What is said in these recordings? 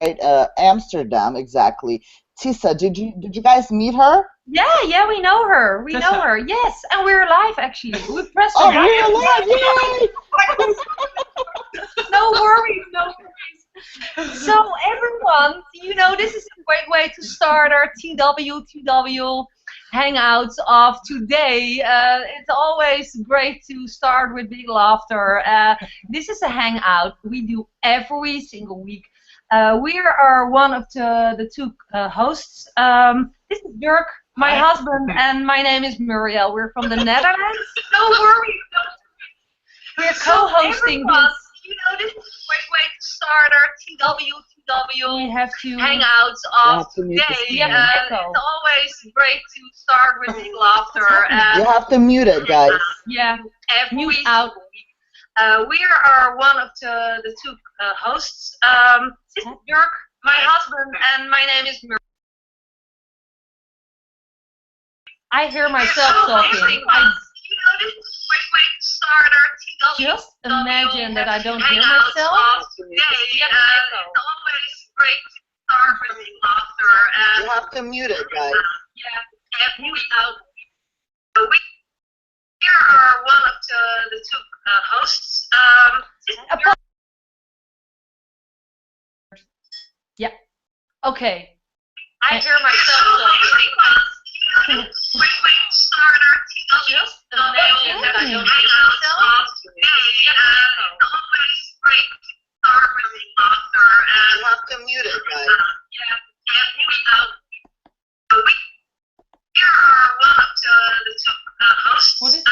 right? Amsterdam, exactly. Tissa, did you guys meet her? Yeah, yeah, we know her. We know her. Yes, and we're live actually. We pressed the Oh, button. we're alive! No worries, no worries. So everyone, this is a great way to start our TWTW hangouts of today. It's always great to start with big laughter. This is a hangout we do every single week. We are one of the two hosts. This is Dirk, my husband, and my name is Muriel. We're from the Netherlands. No worries, no worries. We're co-hosting this. This is a great way to start our TWTW we have to hangouts of today. It's always great to start with big laughter. You have to mute it, guys. Yeah, mute out. We are one of the two hosts. This is Dirk, my husband, and my name is Muriel. I hear myself talking. Just imagine that I don't hear myself. You have to mute it, guys. Yeah, mute out. We are one of the two hosts. Yeah. Okay. I hear myself talking. Just imagine that I don't hear myself. You have to mute it, guys. Yeah, mute out. We are one of the two hosts. What is this?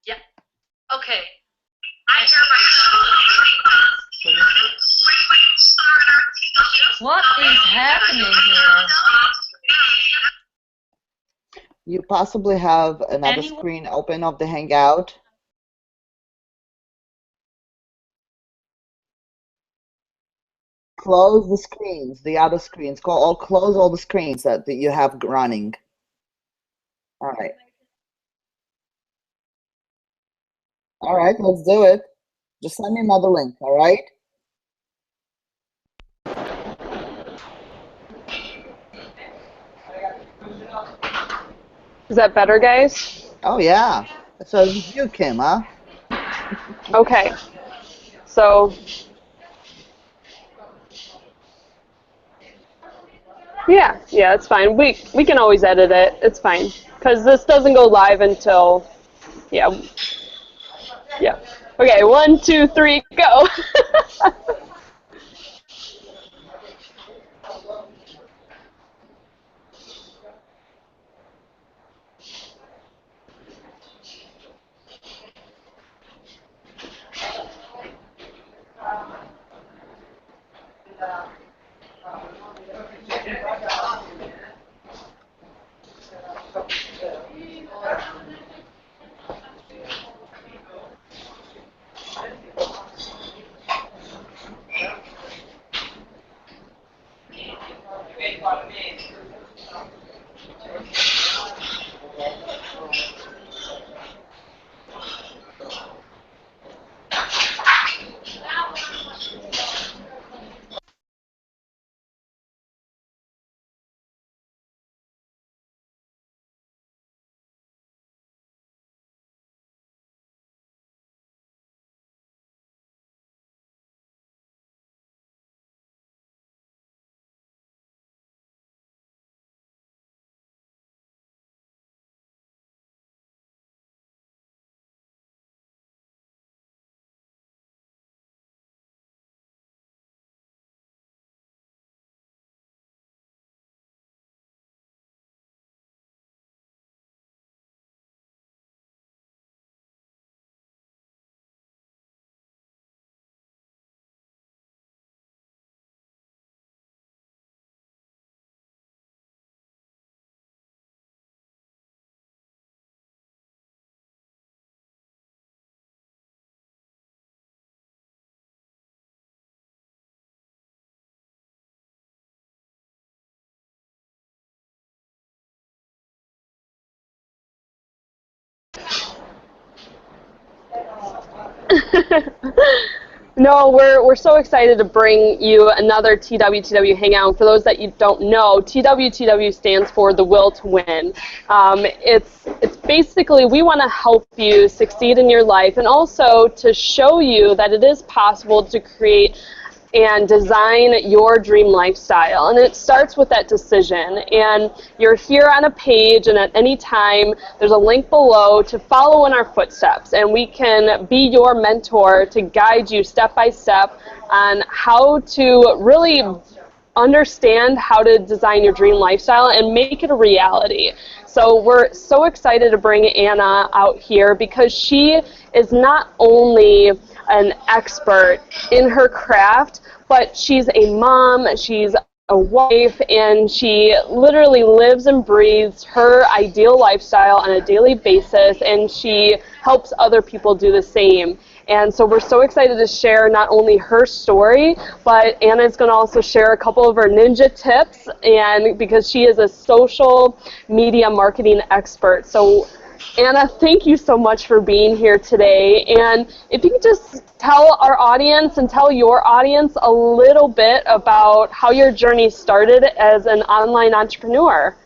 Yeah. Okay. I hear myself. What is happening here? You possibly have another screen open of the Hangout. Close the screens, the other screens. Close all the screens that you have running. All right. All right, let's do it. Just send me another link, all right? Is that better, guys? Oh, yeah. So it's you, Kim, huh? Okay. So, yeah, it's fine. We can always edit it. It's fine. Because this doesn't go live until, yeah. Okay, 1, 2, 3, go. No, we're so excited to bring you another TWTW Hangout. For those that you don't know, TWTW stands for the Will to Win. It's basically we want to help you succeed in your life, and also to show you that it is possible to create and design your dream lifestyle. And it starts with that decision. And you're here on a page, and at any time, there's a link below to follow in our footsteps. And we can be your mentor to guide you step by step on how to really understand how to design your dream lifestyle and make it a reality. So we're so excited to bring Anna out here because she is not only an expert in her craft, but she's a mom, she's a wife, and she literally lives and breathes her ideal lifestyle on a daily basis, and she helps other people do the same. And so we're so excited to share not only her story, but Anna's going to also share a couple of her ninja tips, and because she is a social media marketing expert. So Anna, thank you so much for being here today. And if you could just tell our audience and tell your audience a little bit about how your journey started as an online entrepreneur.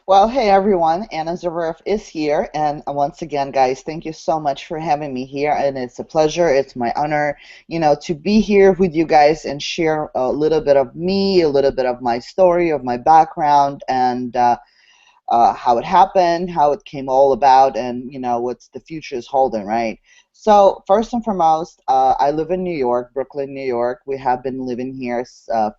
Well, hey everyone, Anna Zubarov is here, and once again, guys, thank you so much for having me here, and it's a pleasure, it's my honor, to be here with you guys and share a little bit of me, a little bit of my story, of my background, and how it happened, how it came all about, and what's the future is holding, right? So first and foremost, I live in New York, Brooklyn, New York. We have been living here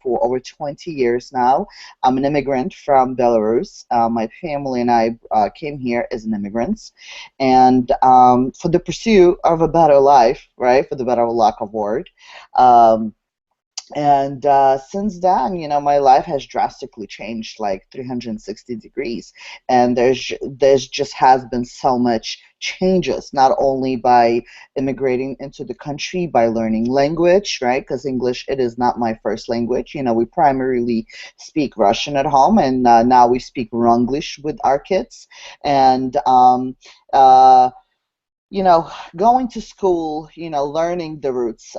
for over 20 years now. I'm an immigrant from Belarus. My family and I came here as an immigrants, and for the pursuit of a better life, right? For the better lack of word. And since then, my life has drastically changed, like 360 degrees. And there's just has been so much changes, not only by immigrating into the country, by learning language, right? Because English, it is not my first language. We primarily speak Russian at home, and now we speak Runglish with our kids. And going to school, learning the roots,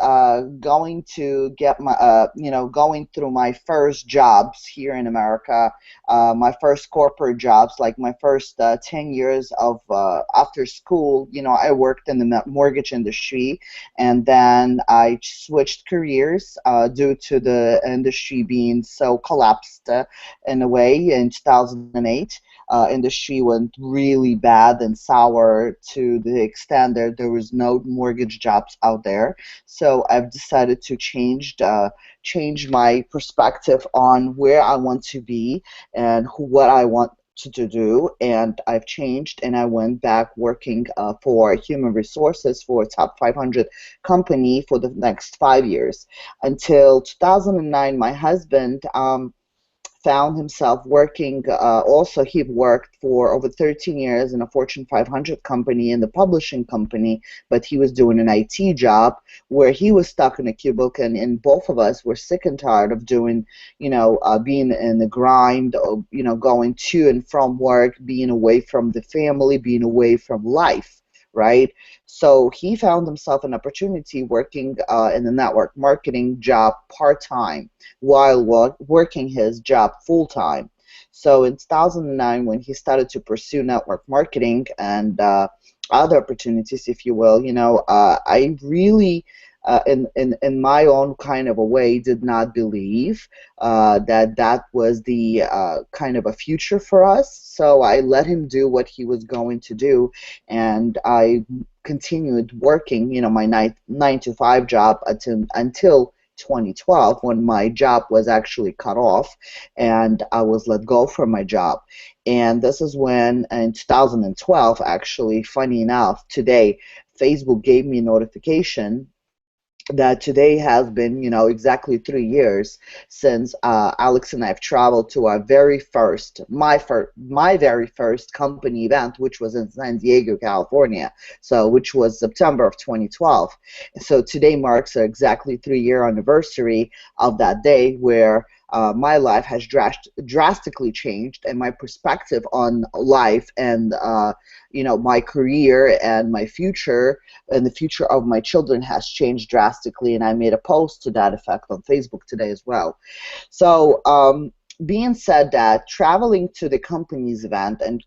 going to get my, going through my first jobs here in America, my first corporate jobs, like my first 10 years of after school, I worked in the mortgage industry, and then I switched careers due to the industry being so collapsed in a way in 2008. Industry went really bad and sour to the extent that there was no mortgage jobs out there. So I've decided to change my perspective on where I want to be and what I want to do, and I've changed, and I went back working for human resources for a top 500 company for the next 5 years until 2009. My husband found himself working, also he worked for over 13 years in a Fortune 500 company in the publishing company, but he was doing an IT job where he was stuck in a cubicle, and both of us were sick and tired of doing, being in the grind, of, going to and from work, being away from the family, being away from life, right? So he found himself an opportunity working in the network marketing job part-time while working his job full-time. So in 2009, when he started to pursue network marketing and other opportunities, if you will, I really in my own kind of a way, did not believe that was the kind of a future for us. So I let him do what he was going to do, and I continued working, my 9 to 5 job until 2012, when my job was actually cut off and I was let go from my job. And this is when, in 2012, actually, funny enough, today, Facebook gave me a notification that today has been, exactly 3 years since Alex and I have traveled to our very first, my very first company event, which was in San Diego, California, so which was September of 2012. So today marks an exactly 3-year anniversary of that day where my life has drastically changed, and my perspective on life and my career and my future and the future of my children has changed drastically. And I made a post to that effect on Facebook today as well. So being said that, traveling to the company's event and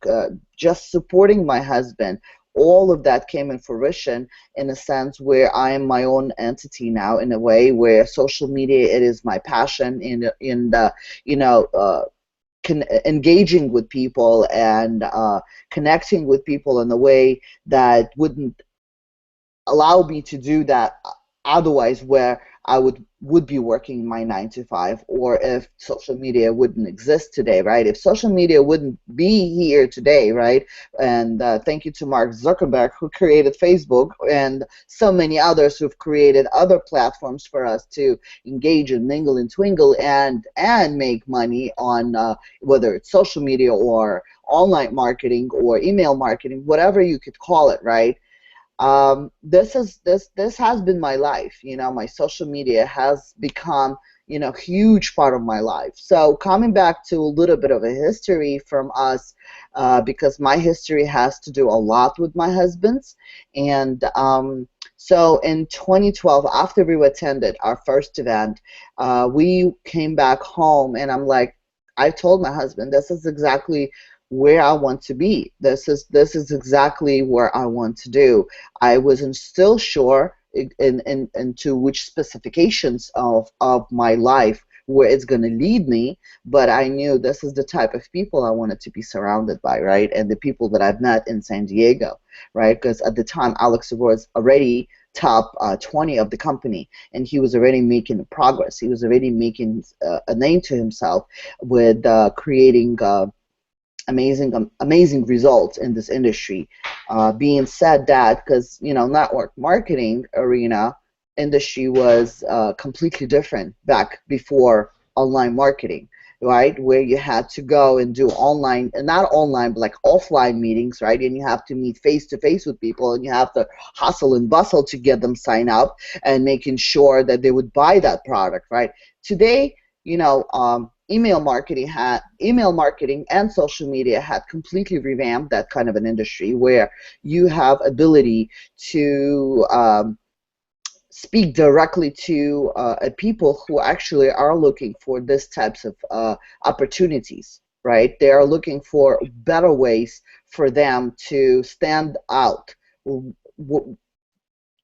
just supporting my husband, all of that came in fruition in a sense where I am my own entity now, in a way where social media, it is my passion in the engaging with people and connecting with people in a way that wouldn't allow me to do that otherwise, where I would be working my 9 to 5, or if social media wouldn't exist today, right? If social media wouldn't be here today, right? And thank you to Mark Zuckerberg, who created Facebook, and so many others who've created other platforms for us to engage and mingle and twinkle and make money on whether it's social media or online marketing or email marketing, whatever you could call it, right? This has been my life. My social media has become huge part of my life. So coming back to a little bit of a history from us, because my history has to do a lot with my husband's. And so in 2012, after we attended our first event, we came back home, and I told my husband, this is exactly where I want to be. This is exactly where I want to do. I wasn't still sure into which specifications of my life where it's going to lead me, but I knew this is the type of people I wanted to be surrounded by, right? And the people that I've met in San Diego, right? Because at the time, Alex was already top 20 of the company, and he was already making progress. He was already making a name to himself with creating amazing results in this industry. Being said that, because network marketing arena industry was completely different back before online marketing, right? Where you had to go and do online, and not online, but like offline meetings, right? And you have to meet face to face with people, and you have to hustle and bustle to get them sign up and making sure that they would buy that product, right? Today, email marketing and social media had completely revamped that kind of an industry, where you have ability to speak directly to people who actually are looking for this types of opportunities, right? They are looking for better ways for them to stand out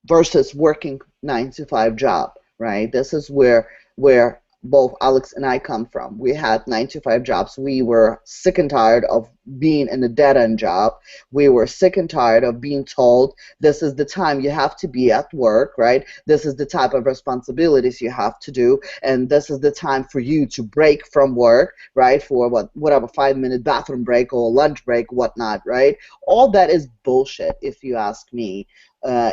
versus working 9 to 5 job, right? This is where both Alex and I come from. We had 9 to 5 jobs. We were sick and tired of being in a dead-end job. We were sick and tired of being told, this is the time you have to be at work, right? This is the type of responsibilities you have to do, and this is the time for you to break from work, right? For whatever 5-minute bathroom break or lunch break, whatnot, right? All that is bullshit, if you ask me.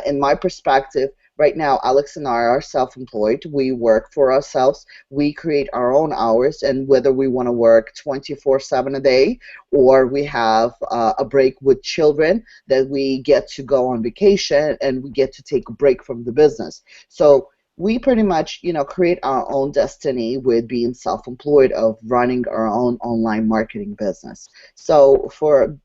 In my perspective, right now, Alex and I are self-employed. We work for ourselves. We create our own hours, and whether we want to work 24/7 a day, or we have a break with children, that we get to go on vacation and we get to take a break from the business. So we pretty much, create our own destiny with being self-employed, of running our own online marketing business. So for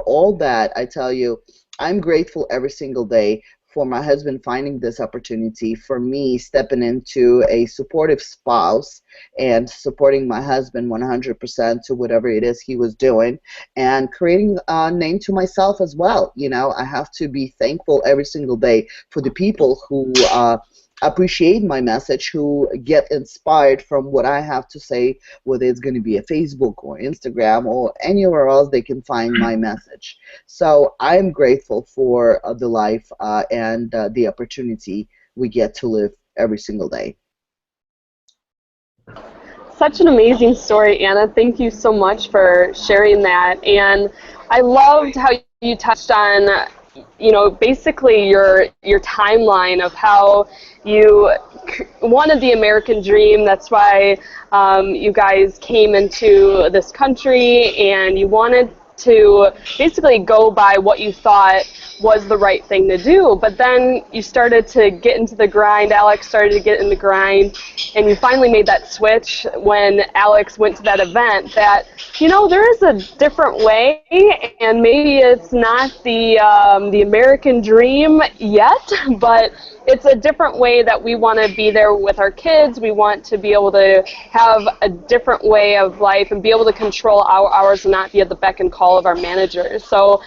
all that, I tell you, I'm grateful every single day for my husband finding this opportunity, for me stepping into a supportive spouse and supporting my husband 100% to whatever it is he was doing, and creating a name to myself as well. I have to be thankful every single day for the people who appreciate my message, who get inspired from what I have to say, whether it's going to be a Facebook or Instagram or anywhere else they can find my message. So I'm grateful for the life and the opportunity we get to live every single day. Such an amazing story, Anna. Thank you so much for sharing that. And I loved how you touched on basically your timeline of how you wanted the American dream. That's why you guys came into this country, and you wanted to basically go by what you thought was the right thing to do. But then you started to get into the grind, Alex started to get in the grind, and you finally made that switch when Alex went to that event that, you know, there is a different way, and maybe it's not the American dream yet, but it's a different way that we want to be there with our kids. We want to be able to have a different way of life and be able to control our hours and not be at the beck and call of our managers. So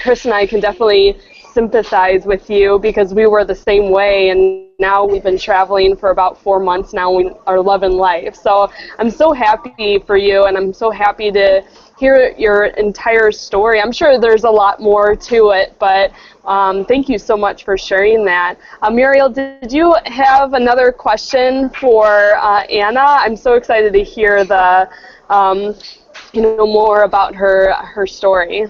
Chris and I can definitely sympathize with you because we were the same way, and now we've been traveling for about 4 months now. We are loving life. So I'm so happy for you, and I'm so happy to hear your entire story. I'm sure there's a lot more to it, but thank you so much for sharing that. Muriel, did you have another question for Anna? I'm so excited to hear the, more about her story.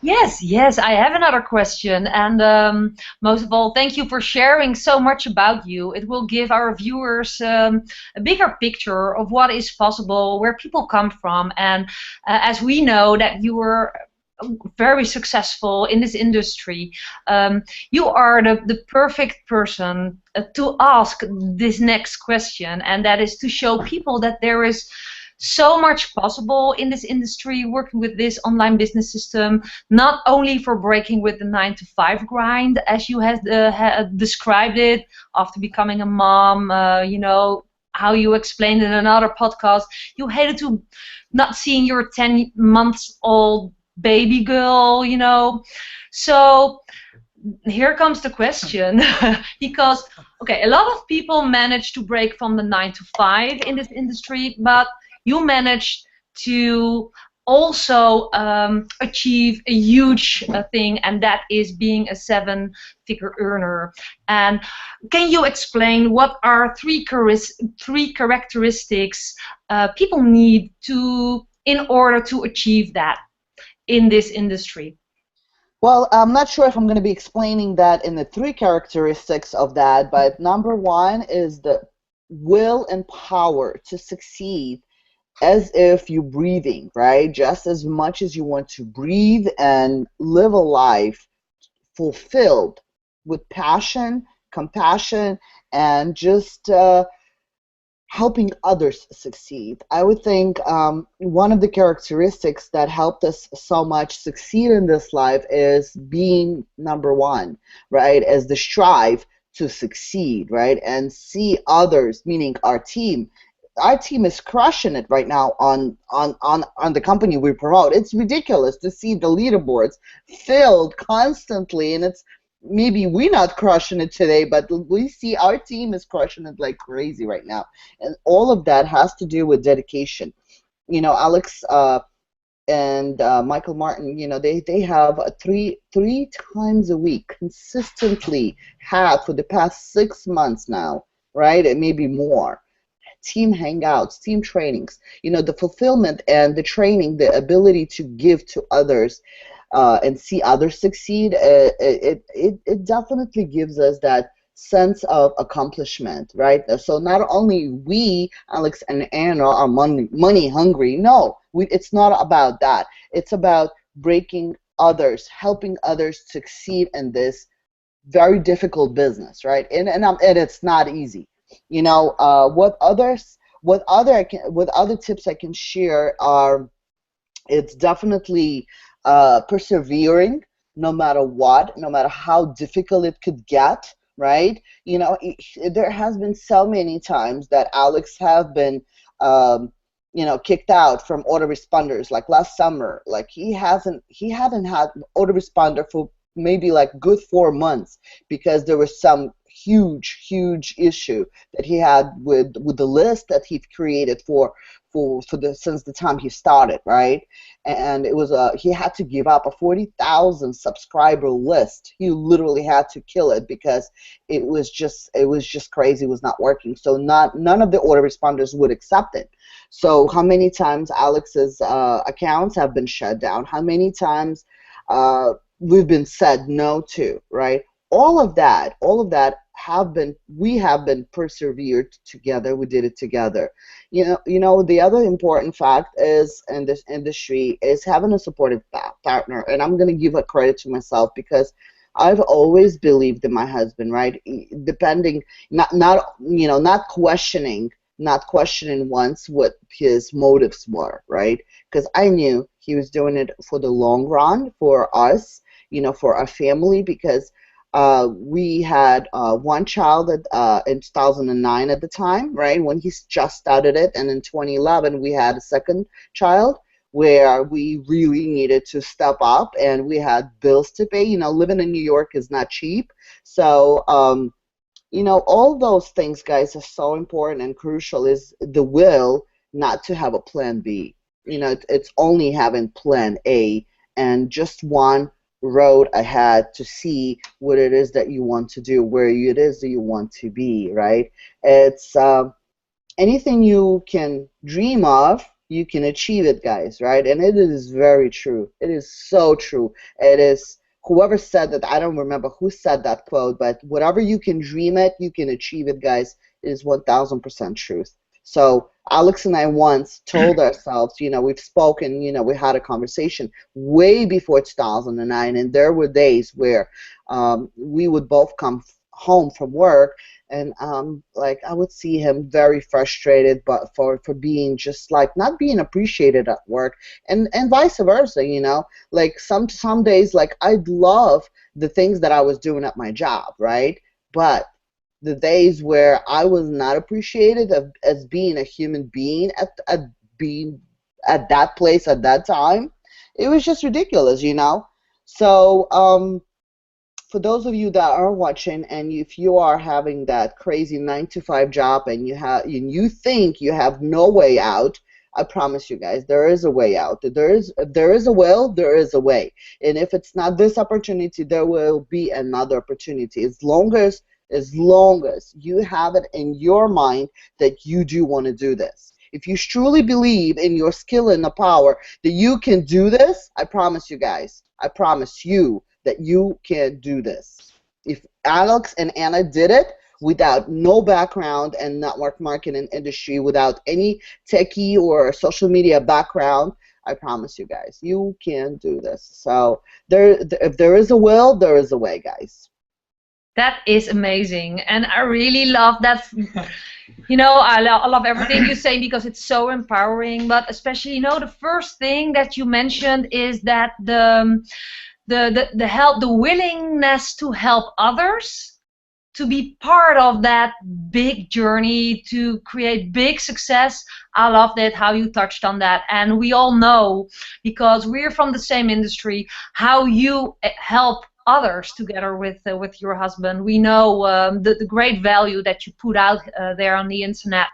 Yes, I have another question, and most of all, thank you for sharing so much about you. It will give our viewers a bigger picture of what is possible, where people come from, and as we know that you were very successful in this industry, you are the perfect person to ask this next question, and that is to show people that there is so much possible in this industry, working with this online business system, not only for breaking with the 9-to-5 grind, as you have described it, after becoming a mom, how you explained in another podcast, you hated to not seeing your 10 months old baby girl, So here comes the question, because, okay, a lot of people manage to break from the 9-to-5 in this industry, but you managed to also achieve a huge thing, and that is being a 7-figure earner. And can you explain what are three characteristics people need in order to achieve that in this industry? Well, I'm not sure if I'm going to be explaining that in the 3 characteristics of that, but number 1 is the will and power to succeed as if you're breathing, right? Just as much as you want to breathe and live a life fulfilled with passion, compassion, and just helping others succeed. I would think one of the characteristics that helped us so much succeed in this life is being number 1, right? As the strive to succeed, right? And see others, meaning our team. Our team is crushing it right now on the company we promote. It's ridiculous to see the leaderboards filled constantly, and it's maybe we're not crushing it today, but we see our team is crushing it like crazy right now. And all of that has to do with dedication. Alex and Michael Martin, they have three times a week consistently had for the past 6 months now, right? And maybe more. Team hangouts, team trainings, the fulfillment and the training, the ability to give to others and see others succeed, it definitely gives us that sense of accomplishment, right? So not only we, Alex and Anna, are money hungry. No, it's not about that. It's about breaking others, helping others succeed in this very difficult business, right? And it's not easy. What other tips I can share are, it's definitely persevering no matter what, no matter how difficult it could get, right? There has been so many times that Alex have been kicked out from autoresponders, like last summer. Like he hadn't had autoresponder for maybe like good 4 months because there was some huge issue that he had with the list that he created since the time he started, right? And it was he had to give up a 40,000 subscriber list. He literally had to kill it because it was just crazy. It was not working. So none of the autoresponders would accept it. So how many times Alex's accounts have been shut down? How many times we've been said no to, right? All of that we have been persevered together. We did it together. The other important fact is in this industry is having a supportive partner. And I'm going to give a credit to myself because I've always believed in my husband, right? Depending, not questioning once what his motives were, right? Because I knew he was doing it for the long run, for us, for our family, because we had one child in 2009 at the time, right, when he just started it, and in 2011 we had a second child where we really needed to step up and we had bills to pay. Living in New York is not cheap. So, all those things, guys, are so important and crucial is the will not to have a plan B. It's only having plan A and just one road ahead to see what it is that you want to do, where it is that you want to be, right? It's anything you can dream of, you can achieve it, guys, right? And it is very true. It is so true. It is whoever said that, I don't remember who said that quote, but whatever you can dream it, you can achieve it, guys. It is 1000% truth. So Alex and I once told ourselves, we've spoken, we had a conversation way before 2009, and there were days where we would both come home from work, and I would see him very frustrated, but for being just like not being appreciated at work, and vice versa, like some days like I'd love the things that I was doing at my job, right? But the days where I was not appreciated as being a human being being at that place at that time, it was just ridiculous, So for those of you that are watching, and if you are having that crazy 9 to 5 job and you think you have no way out, I promise you guys, there is a way out. If there is a will, there is a way. And if it's not this opportunity, there will be another opportunity. As long as you have it in your mind that you do want to do this. If you truly believe in your skill and the power that you can do this, I promise you guys, I promise you that you can do this. If Alex and Anna did it without no background and network marketing industry, without any techie or social media background, I promise you guys, you can do this. So if there is a will, there is a way, guys. That is amazing, and I really love that. I love everything you say because it's so empowering. But especially, the first thing that you mentioned is that the willingness to help others, to be part of that big journey to create big success. I love that how you touched on that, and we all know, because we're from the same industry, how you help others together with your husband. We know the great value that you put out there on the internet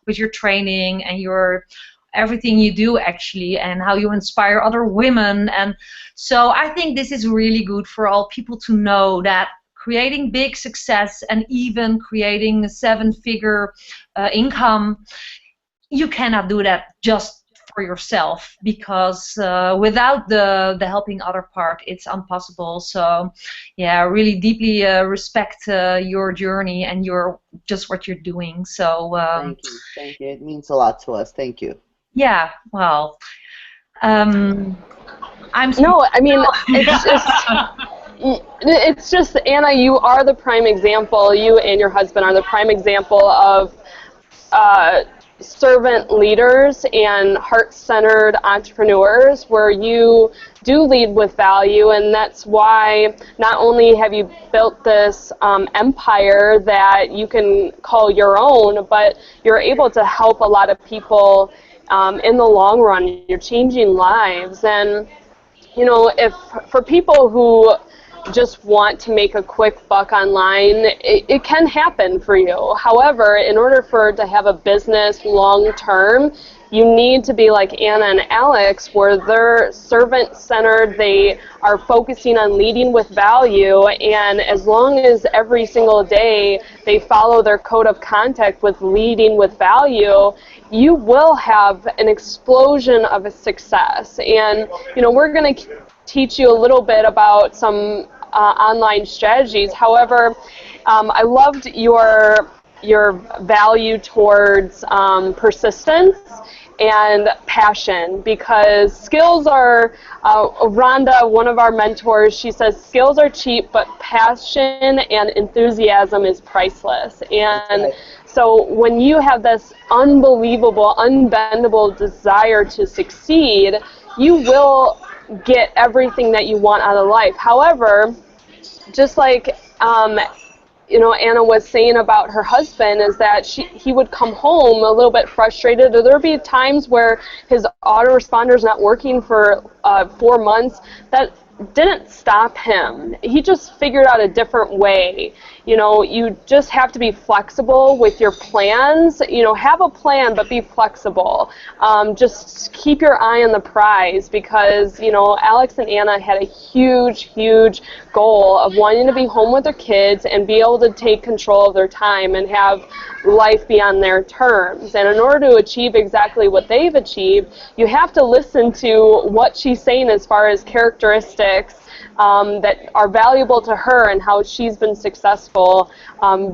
with your training and your everything you do, actually, and how you inspire other women. And so I think this is really good for all people to know that creating big success and even creating a 7-figure income, you cannot do that just for yourself, because without the helping other part, it's impossible. So yeah, I really deeply respect your journey and what you're doing. So thank you, it means a lot to us. Thank you. Yeah, well, I'm no, I mean, it's just Anna, you are the prime example. You and your husband are the prime example of servant leaders and heart-centered entrepreneurs, where you do lead with value, and that's why not only have you built this empire that you can call your own, but you're able to help a lot of people in the long run. You're changing lives. And if for people who just want to make a quick buck online, it can happen for you. However, in order for it to have a business long term, you need to be like Anna and Alex, where they're servant-centered, they are focusing on leading with value, and as long as every single day they follow their code of conduct with leading with value, you will have an explosion of a success. And we're going to teach you a little bit about some online strategies. However, I loved your value towards persistence and passion, because skills are, Rhonda, one of our mentors, she says skills are cheap, but passion and enthusiasm is priceless. That's And right. so when you have this unbelievable, unbendable desire to succeed, you will get everything that you want out of life. However, just like Anna was saying about her husband, is that he would come home a little bit frustrated, or there'd be times where his autoresponder not working for 4 months. That didn't stop him. He just figured out a different way. You just have to be flexible with your plans. Have a plan, but be flexible. Just keep your eye on the prize, because, Alex and Anna had a huge, huge goal of wanting to be home with their kids and be able to take control of their time and have life be on their terms. And in order to achieve exactly what they've achieved, you have to listen to what she's saying as far as characteristics that are valuable to her and how she's been successful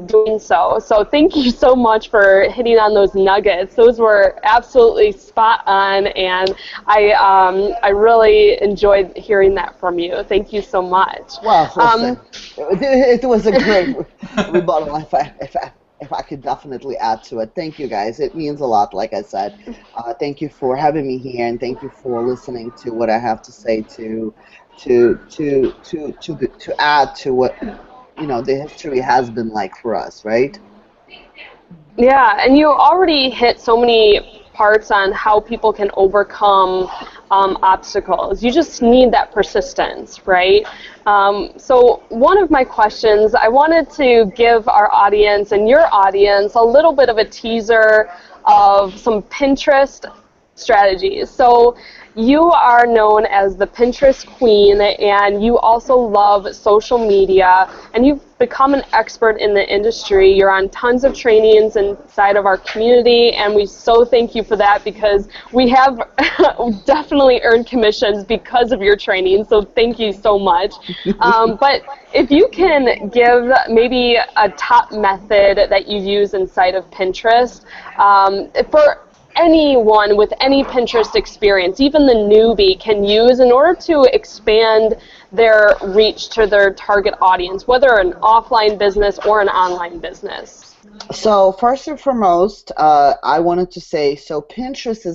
doing so. So thank you so much for hitting on those nuggets. Those were absolutely spot on, and I really enjoyed hearing that from you. Thank you so much. Well, listen, it was a great rebuttal. If I could definitely add to it, thank you guys. It means a lot. Like I said, thank you for having me here, and thank you for listening to what I have to say to add to what the history has been like for us, right? Yeah, and you already hit so many parts on how people can overcome obstacles. You just need that persistence, right? So one of my questions, I wanted to give our audience and your audience a little bit of a teaser of some Pinterest strategies. So you are known as the Pinterest queen, and you also love social media, and you've become an expert in the industry. You're on tons of trainings inside of our community, and we so thank you for that, because we have definitely earned commissions because of your training, so thank you so much. But if you can give maybe a top method that you use inside of Pinterest for anyone with any Pinterest experience, even the newbie, can use in order to expand their reach to their target audience, whether an offline business or an online business? So first and foremost, I wanted to say, so Pinterest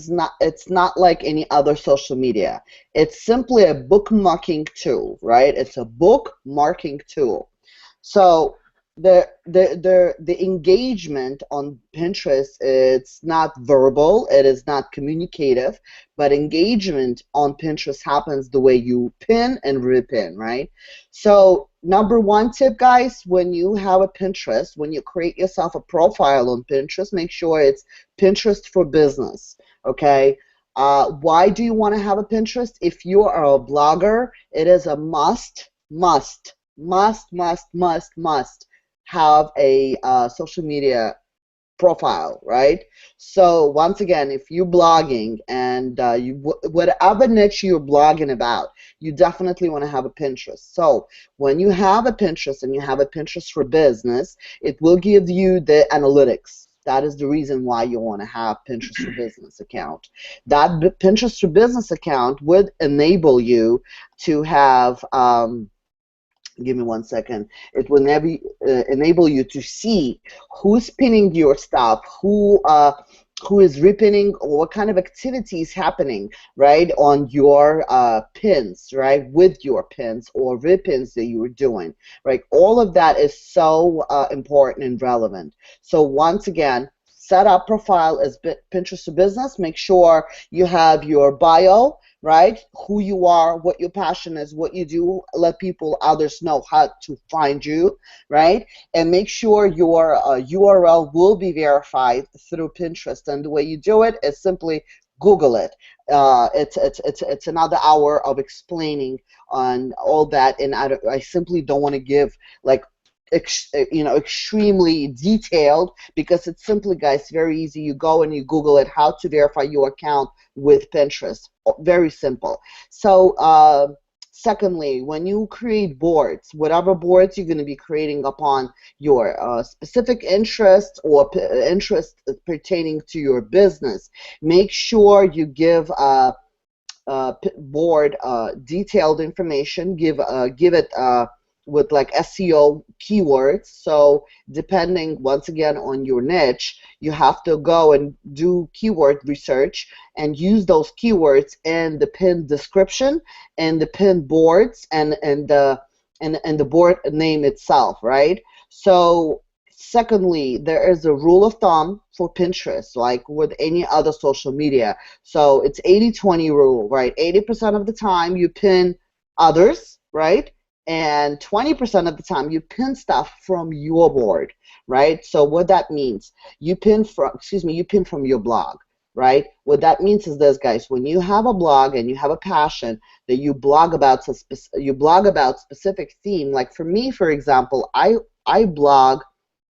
it's not like any other social media. It's simply a bookmarking tool, right? It's a bookmarking tool. So the engagement on Pinterest, it's not verbal, it is not communicative, but engagement on Pinterest happens the way you pin and repin, right? So number one tip, guys, when you have a Pinterest, when you create yourself a profile on Pinterest, make sure it's Pinterest for business, okay? Why do you want to have a Pinterest? If you are a blogger, it is a must have a social media profile, right? So once again, if you're blogging and whatever niche you're blogging about, you definitely want to have a Pinterest. So when you have a Pinterest and you have a Pinterest for business, it will give you the analytics. That is the reason why you want to have Pinterest for business account. That Pinterest for business account would enable you to have give me one second. It will enable you to see who's pinning your stuff, who is repinning, or what kind of activity is happening, right, on your pins, right, with your pins or repins that you were doing, right. All of that is so important and relevant. So once again, set up profile as Pinterest for business. Make sure you have your bio, right? Who you are, what your passion is, what you do. Let others know how to find you, right? And make sure your URL will be verified through Pinterest. And the way you do it is simply Google it. It's another hour of explaining on all that, and I simply don't want to give like extremely detailed, because it's simply, guys, very easy. You go and you Google it, how to verify your account with Pinterest. Very simple. So Secondly, when you create boards, whatever boards you're going to be creating upon your specific interests or interest pertaining to your business, make sure you give board detailed information, give it with like SEO keywords. So depending once again on your niche, you have to go and do keyword research and use those keywords in the pinned description and the pinned boards and the board name itself, right? So secondly, there is a rule of thumb for Pinterest, like with any other social media. So it's 80-20 rule, right? 80% of the time you pin others, right? And 20% of the time you pin stuff from your board, right? So what that means, you pin from your blog, right? What that means is this, guys, when you have a blog and you have a passion that you blog about specific theme, like for me, for example, I blog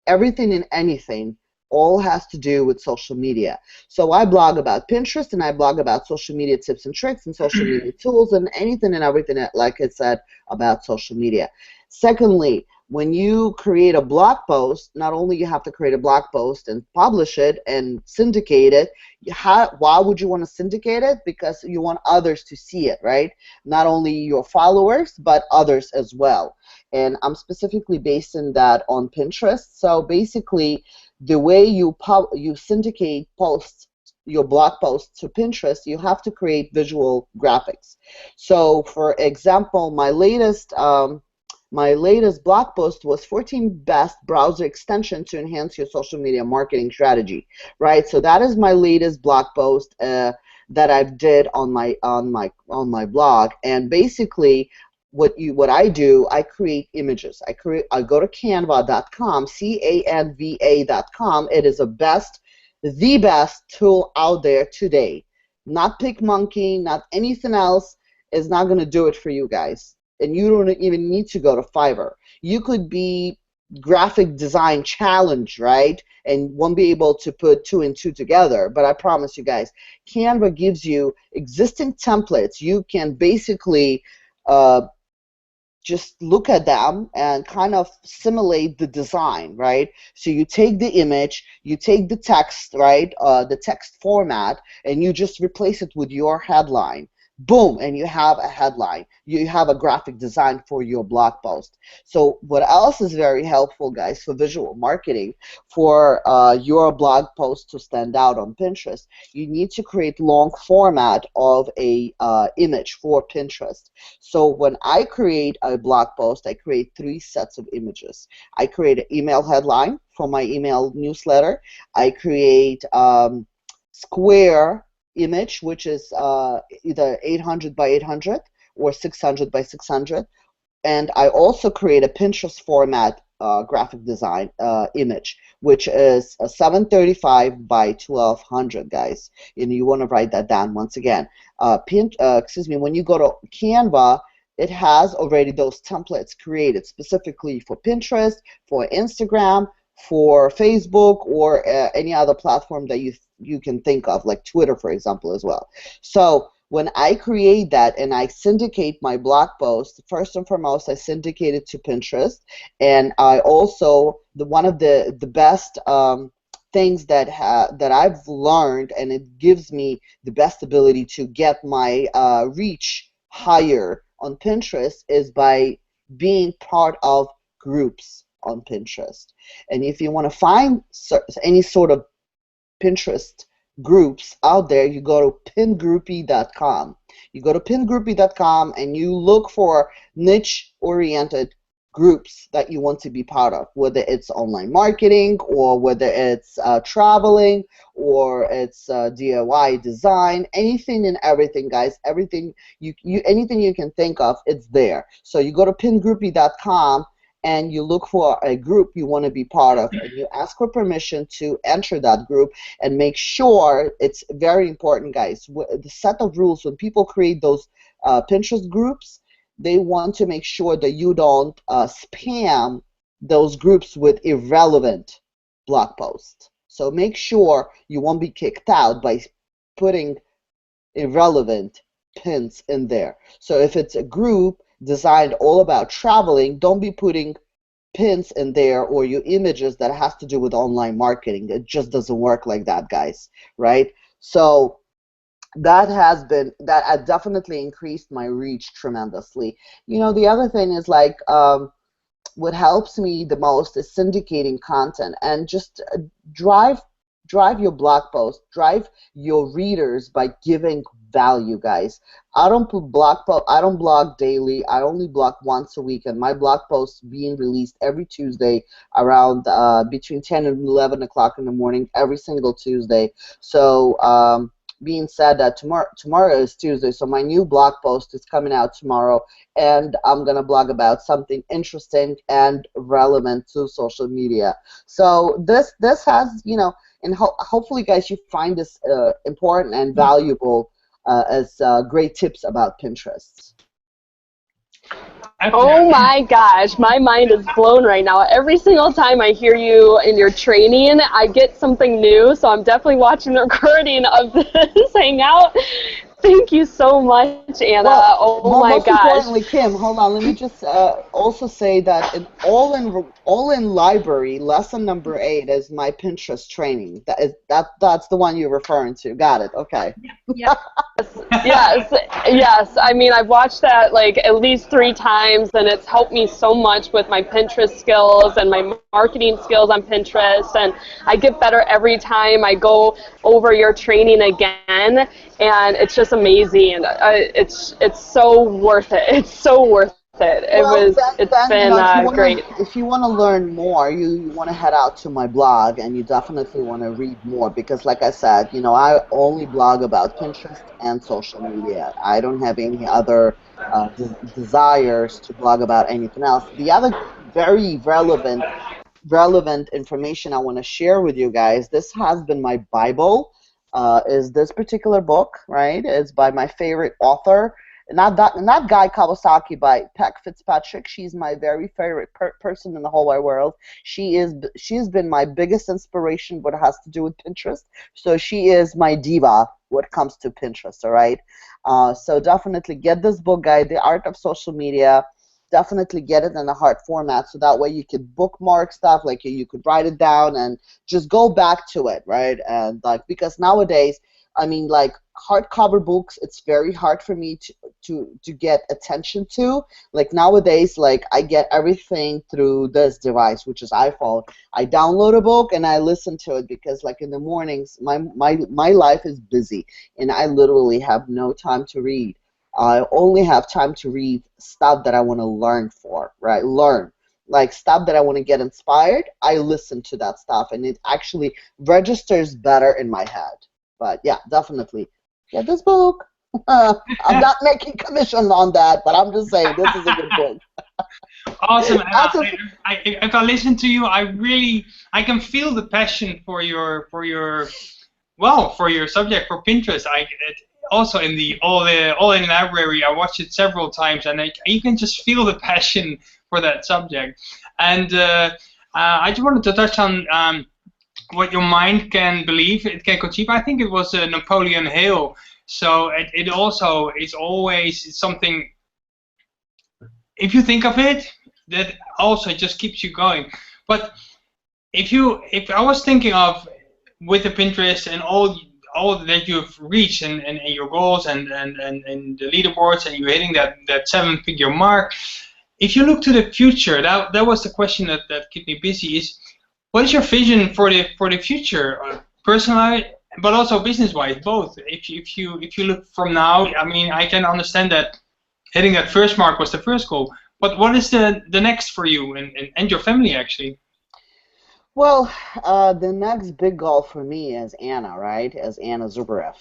everything and anything, all has to do with social media. So I blog about Pinterest and I blog about social media tips and tricks and social media tools and anything and everything, like I said, about social media. Secondly, when you create a blog post, not only you have to create a blog post and publish it and syndicate it, why would you want to syndicate it? Because you want others to see it, right? Not only your followers, but others as well. And I'm specifically basing that on Pinterest. So basically, the way you syndicate posts, your blog posts to Pinterest, you have to create visual graphics. So, for example, my latest blog post was 14 best browser extension to enhance your social media marketing strategy, right? So that is my latest blog post that I've did on my blog, and basically what I do, I create images. I go to canva.com, canva.com. It is the best tool out there today. Not PicMonkey, not anything else is not going to do it for you guys. And you don't even need to go to Fiverr. You could be graphic design challenge, right? And won't be able to put 2 and 2 together. But I promise you guys, Canva gives you existing templates. You can basically just look at them and kind of simulate the design, right? So you take the image, you take the text, right, the text format, and you just replace it with your headline. Boom, and you have a headline. You have a graphic design for your blog post. So what else is very helpful, guys, for visual marketing, for your blog post to stand out on Pinterest, you need to create long format of a image for Pinterest. So when I create a blog post, I create 3 sets of images. I create an email headline for my email newsletter. I create square image, which is either 800 by 800 or 600 by 600, and I also create a Pinterest format graphic design image, which is a 735 by 1200, guys. And you want to write that down once again. When you go to Canva, it has already those templates created specifically for Pinterest, for Instagram, for Facebook, or any other platform that you can think of, like Twitter, for example, as well. So when I create that and I syndicate my blog post, first and foremost, I syndicate it to Pinterest, and I also one of the best things that I've learned, and it gives me the best ability to get my reach higher on Pinterest, is by being part of groups on Pinterest. And if you want to find any sort of Pinterest groups out there, you go to pingroupie.com. You go to pingroupie.com and you look for niche-oriented groups that you want to be part of, whether it's online marketing or whether it's traveling or it's DIY design, anything and everything, guys. Anything you can think of, it's there. So you go to pingroupie.com and you look for a group you want to be part of, and you ask for permission to enter that group, and make sure, it's very important, guys, the set of rules when people create those Pinterest groups, they want to make sure that you don't spam those groups with irrelevant blog posts. So make sure you won't be kicked out by putting irrelevant pins in there. So if it's a group designed all about traveling, don't be putting pins in there or your images that has to do with online marketing. It just doesn't work like that, guys, right? So that definitely increased my reach tremendously. The other thing is like what helps me the most is syndicating content and just drive your blog post, drive your readers by giving value, guys. I don't blog daily. I only blog once a week, and my blog posts being released every Tuesday around between 10 and 11 o'clock in the morning every single Tuesday. So being said that tomorrow is Tuesday, so my new blog post is coming out tomorrow, and I'm gonna blog about something interesting and relevant to social media. So this has, and hopefully, guys, you find this important and valuable as great tips about Pinterest. Oh my gosh, my mind is blown right now. Every single time I hear you in your training, I get something new, so I'm definitely watching the recording of this hangout. Thank you so much, Anna. Well, Oh my most gosh. importantly, Kim, hold on. Let me just also say that in all in library, lesson number 8 is my Pinterest training. That's the one you're referring to. Got it. Okay. Yeah. Yes. I mean, I've watched that like at least 3 times, and it's helped me so much with my Pinterest skills and my marketing skills on Pinterest. And I get better every time I go over your training again, and it's just amazing. It's so worth it. It's so worth it. It's been great. If you wanna learn more, you wanna head out to my blog, and you definitely wanna read more because, like I said, I only blog about Pinterest and social media. I don't have any other desires to blog about anything else. The other very relevant information I want to share with you guys. This has been my Bible. Is this particular book, right? It's by my favorite author, not Guy Kawasaki, by Peck Fitzpatrick. She's my very favorite person in the whole wide world. She's been my biggest inspiration when it has to do with Pinterest. So she is my diva when it comes to Pinterest. All right. So definitely get this book, guys, The Art of Social Media. Definitely get it in a hard format so that way you could bookmark stuff, like you could write it down and just go back to it, right? And like, because nowadays, I mean, like hardcover books, it's very hard for me to get attention to. Like nowadays, like I get everything through this device, which is iPhone. I download a book and I listen to it because like in the mornings, my life is busy and I literally have no time to read. I only have time to read stuff that I want to learn for, right? Learn. Like stuff that I want to get inspired, I listen to that stuff and it actually registers better in my head. But yeah, definitely get this book. I'm not making commission on that, but I'm just saying this is a good book. Awesome. If I listen to you, I can feel the passion for your subject, for Pinterest. Also in the all in library, I watched it several times, and you can just feel the passion for that subject. And I just wanted to touch on what your mind can believe, it can conceive. I think it was Napoleon Hill. So it also is always something. If you think of it, that also just keeps you going. But if I was thinking of with the Pinterest and all that you've reached and your goals and the leaderboards and you're hitting that 7-figure mark, if you look to the future, that was the question that kept me busy, is what is your vision for the future, personally but also business-wise, both? If you look from now, I mean, I can understand that hitting that first mark was the first goal, but what is the next for you and your family actually? Well, the next big goal for me is Anna, right? As Anna Zubarov.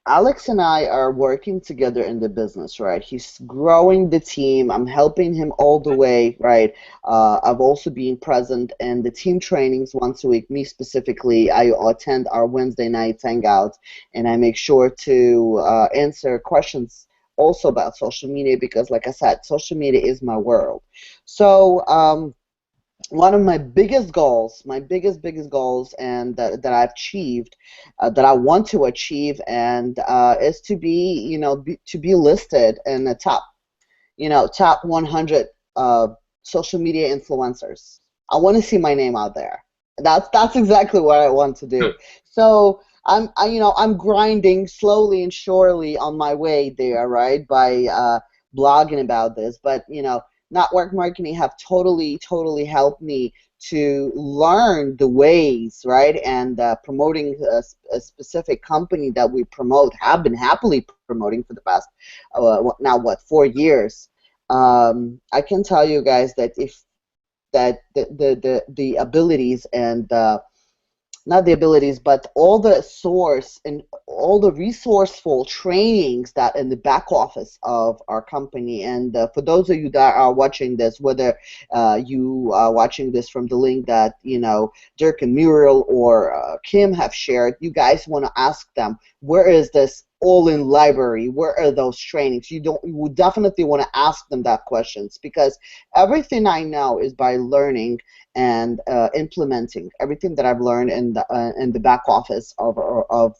Alex and I are working together in the business, right? He's growing the team. I'm helping him all the way, right? I've also been present in the team trainings once a week. Me specifically, I attend our Wednesday night hangouts, and I make sure to answer questions also about social media because, like I said, social media is my world. So one of my biggest goals, my biggest goals, and that I've achieved, that I want to achieve, and is to be, to be listed in the top, top 100 social media influencers. I want to see my name out there. That's exactly what I want to do. So I'm grinding slowly and surely on my way there, right? By blogging about this, but network marketing have totally helped me to learn the ways, right? And promoting a specific company that we promote, have been happily promoting for the past now what, 4 years. I can tell you guys that if that the abilities and not the abilities, but all the source and all the resourceful trainings that in the back office of our company. And for those of you that are watching this, whether you are watching this from the link that Dirk and Muriel or Kim have shared, you guys want to ask them, where is this all-in library? Where are those trainings? You would definitely want to ask them that questions, because everything I know is by learning and implementing everything that I've learned in the back office of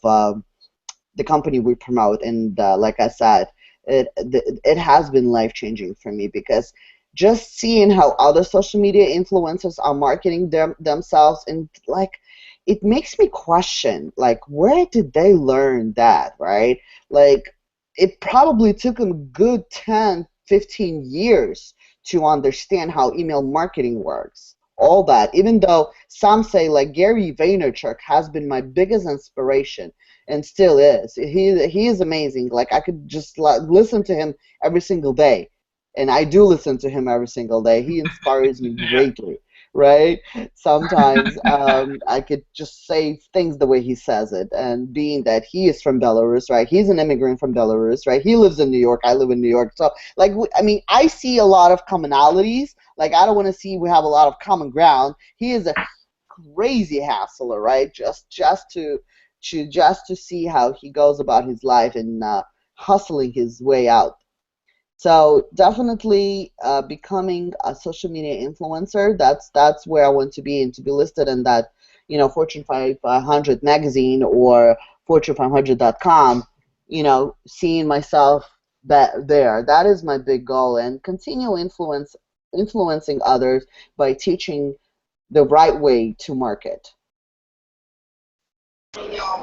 the company we promote. And like I said, it has been life-changing for me, because just seeing how other social media influencers are marketing themselves, and like, it makes me question, like, where did they learn that, right? Like, it probably took them a good 10, 15 years to understand how email marketing works. All that, even though some say, like, Gary Vaynerchuk has been my biggest inspiration and still is. He is amazing. Like, I could just listen to him every single day, and I do listen to him every single day. He inspires me Yeah. greatly, right? Sometimes I could just say things the way he says it, and being that he is from Belarus, right? He's an immigrant from Belarus, right? He lives in New York. I live in New York. So, like, I mean, I see a lot of commonalities. Like, I don't want to see we have a lot of common ground. He is a crazy hassler, right? Just to see how he goes about his life and hustling his way out. So definitely becoming a social media influencer. That's where I want to be, and to be listed in that, Fortune 500 magazine or Fortune500.com. Seeing myself there. That is my big goal, and continue influencing others by teaching the right way to market.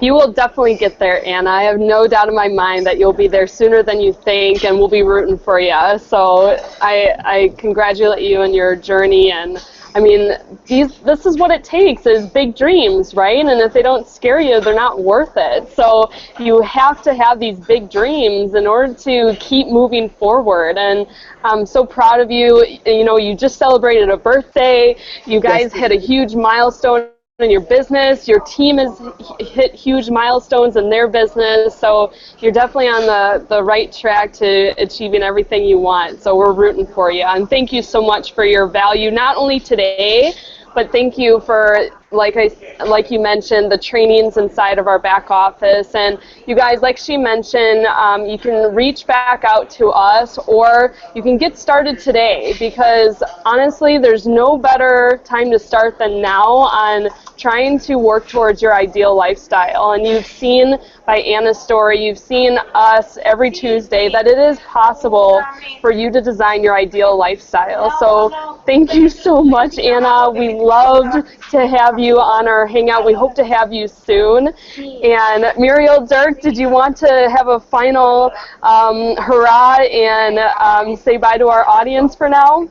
You will definitely get there, Anna. I have no doubt in my mind that you'll be there sooner than you think, and we'll be rooting for you. So I congratulate you on your journey, and I mean, this is what it takes, is big dreams, right? And if they don't scare you, they're not worth it. So you have to have these big dreams in order to keep moving forward. And I'm so proud of you. You just celebrated a birthday. You guys Yes, hit a huge milestone in your business. Your team has hit huge milestones in their business, so you're definitely on the right track to achieving everything you want. So we're rooting for you, and thank you so much for your value, not only today, but thank you for, like you mentioned, the trainings inside of our back office. And you guys, like she mentioned, you can reach back out to us, or you can get started today, because honestly, there's no better time to start than now on trying to work towards your ideal lifestyle. And you've seen by Anna's story, you've seen us every Tuesday, that it is possible for you to design your ideal lifestyle. So thank you so much, Anna. We loved to have you on our Hangout. We hope to have you soon. And Muriel, Dirk, did you want to have a final hurrah and say bye to our audience for now?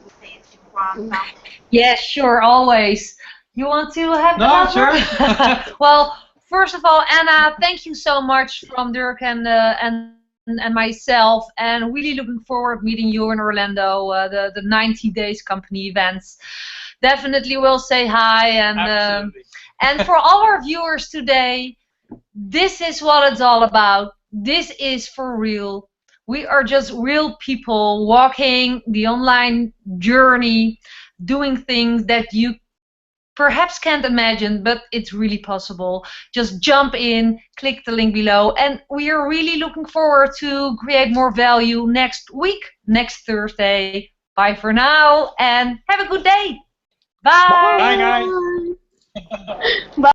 Yes, sure, always. You want to have No, another? sure. Well, first of all, Anna, thank you so much from Dirk and myself, and really looking forward meeting you in Orlando, the 90 days company events. Definitely will say hi, Absolutely. and for all our viewers today, this is what it's all about. This is for real. We are just real people walking the online journey, doing things that you perhaps can't imagine, but it's really possible. Just jump in, click the link below, and we are really looking forward to create more value next week, next Thursday. Bye for now, and have a good day. Bye. Bye, guys. Bye.